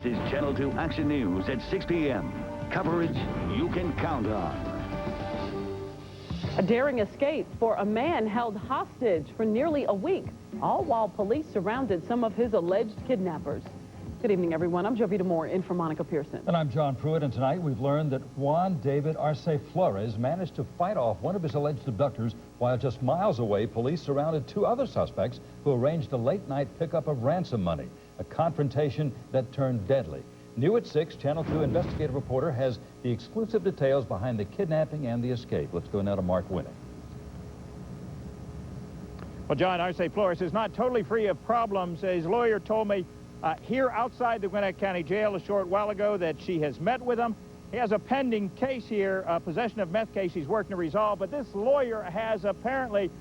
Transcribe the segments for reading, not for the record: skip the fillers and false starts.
This is Channel 2 Action News at 6 p.m. Coverage you can count on. A daring escape for a man held hostage for nearly a week, all while police surrounded some of his alleged kidnappers. Good evening, everyone. I'm Jovita Moore in for Monica Pearson. And I'm John Pruitt, and tonight we've learned that Juan David Arce Flores managed to fight off one of his alleged abductors while just miles away, police surrounded two other suspects who arranged a late-night pickup of ransom money, a confrontation that turned deadly. New at 6, Channel 2 investigative reporter has the exclusive details behind the kidnapping and the escape. Let's go now to Mark Winne. Well, John, Arce Flores is not totally free of problems. His lawyer told me here outside the Gwinnett County Jail a short while ago that she has met with him. He has a pending case here, a possession of meth case he's working to resolve, but this lawyer has apparently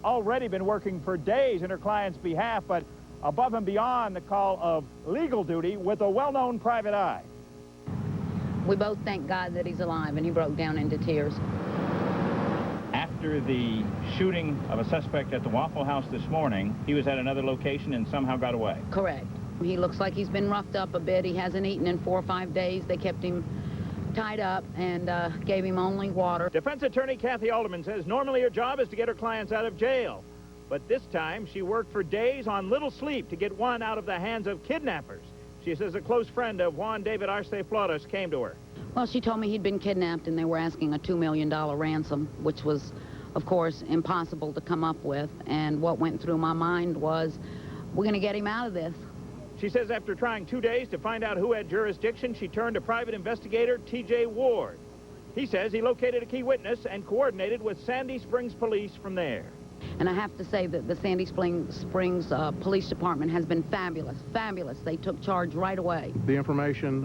already been working for days in her client's behalf, but above and beyond the call of legal duty with a well-known private eye. We both thank God that he's alive, and he broke down into tears. After the shooting of a suspect at the Waffle House this morning, he was at another location and somehow got away. Correct. He looks like he's been roughed up a bit. He hasn't eaten in 4 or 5 days. They kept him tied up and gave him only water. Defense attorney Kathy Alderman says normally her job is to get her clients out of jail. But this time, she worked for days on little sleep to get one out of the hands of kidnappers. She says a close friend of Juan David Arce Flores came to her. Well, she told me he'd been kidnapped and they were asking a $2 million ransom, which was, of course, impossible to come up with. And what went through my mind was, we're going to get him out of this. She says after trying 2 days to find out who had jurisdiction, she turned to private investigator T.J. Ward. He says he located a key witness and coordinated with Sandy Springs Police from there. And I have to say that the Sandy Springs Police Department has been fabulous, fabulous. They took charge right away. The information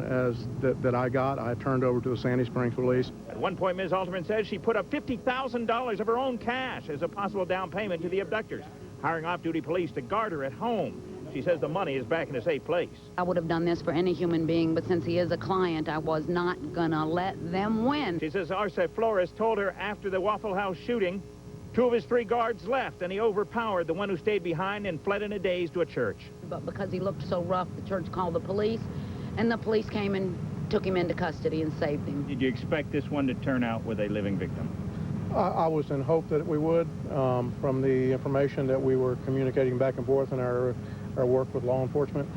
that I got, I turned over to the Sandy Springs Police. At one point, Ms. Alderman says she put up $50,000 of her own cash as a possible down payment to the abductors, hiring off-duty police to guard her at home. She says the money is back in a safe place. I would have done this for any human being, but since he is a client, I was not gonna let them win. She says Arce Flores told her after the Waffle House shooting, 2 of his 3 guards left, and he overpowered the one who stayed behind and fled in a daze to a church. But because he looked so rough, the church called the police, and the police came and took him into custody and saved him. Did you expect this one to turn out with a living victim? I was in hope that we would, from the information that we were communicating back and forth in our work with law enforcement.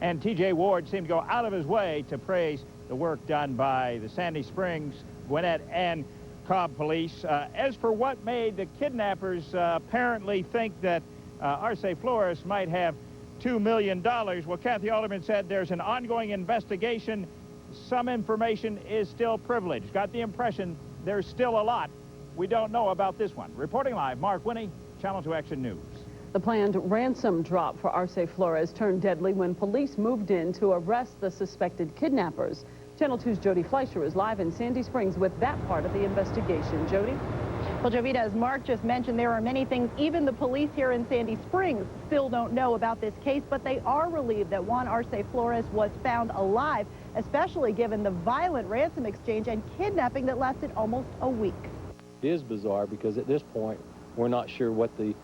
And T.J. Ward seemed to go out of his way to praise the work done by the Sandy Springs, Gwinnett, and Cobb Police. As for what made the kidnappers apparently think that Arce Flores might have $2 million, well, Kathy Alderman said there's an ongoing investigation. Some information is still privileged. Got the impression there's still a lot we don't know about this one. Reporting live, Mark Winne, Channel 2 Action News. The planned ransom drop for Arce Flores turned deadly when police moved in to arrest the suspected kidnappers. Channel 2's Jody Fleischer is live in Sandy Springs with that part of the investigation. Jody? Well, Jovita, as Mark just mentioned, there are many things even the police here in Sandy Springs still don't know about this case, but they are relieved that Juan Arce Flores was found alive, especially given the violent ransom exchange and kidnapping that lasted almost a week. It is bizarre because at this point, we're not sure what the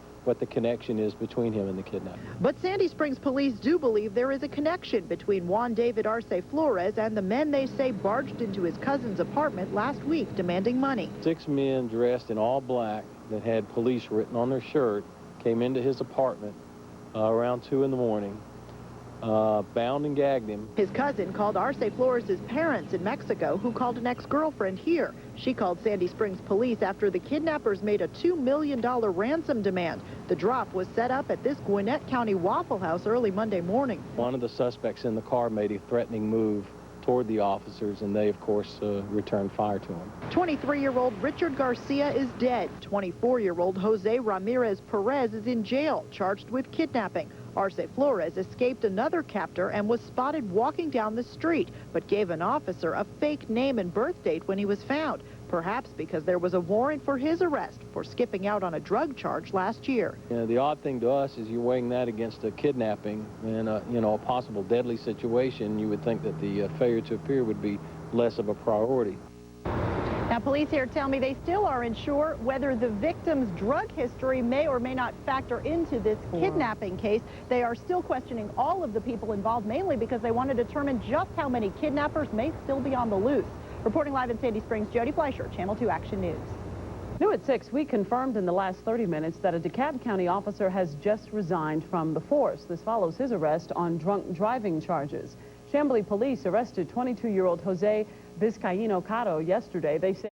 connection is between him and the kidnapper. But Sandy Springs police do believe there is a connection between Juan David Arce Flores and the men they say barged into his cousin's apartment last week demanding money. 6 men dressed in all black that had police written on their shirt came into his apartment around 2 in the morning, bound and gagged him. His cousin called Arce Flores' parents in Mexico, who called an ex-girlfriend here. She called Sandy Springs police after the kidnappers made a $2 million ransom demand. The drop was set up at this Gwinnett County Waffle House early Monday morning. One of the suspects in the car made a threatening move toward the officers, and they, of course, returned fire to him. 23-year-old Richard Garcia is dead. 24-year-old Jose Ramirez Perez is in jail, charged with kidnapping. Arce Flores escaped another captor and was spotted walking down the street, but gave an officer a fake name and birth date when he was found, perhaps because there was a warrant for his arrest for skipping out on a drug charge last year. The odd thing to us is you're weighing that against a kidnapping and a possible deadly situation. You would think that the failure to appear would be less of a priority. Now, Now, police here tell me they still are unsure whether the victim's drug history may or may not factor into this kidnapping case. They are still questioning all of the people involved, mainly because they want to determine just how many kidnappers may still be on the loose. Reporting live in Sandy Springs, Jody Fleischer, Channel 2 Action News. New at 6, we confirmed in the last 30 minutes that a DeKalb County officer has just resigned from the force. This follows his arrest on drunk driving charges. Chamblee police arrested 22-year-old Jose Vizcaíno Caro yesterday. They say